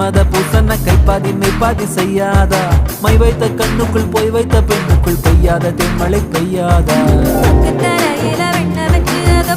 மன்மத பூசன கைப்பாதி மெய்ப்பாதி செய்யாதா my வைத்த கண்ணுக்குள் போய் வைத்த பெண்ணுக்குள் பெய்யாத தென்மழை பெய்யாதா தரையில வெண்ண வச்சு அத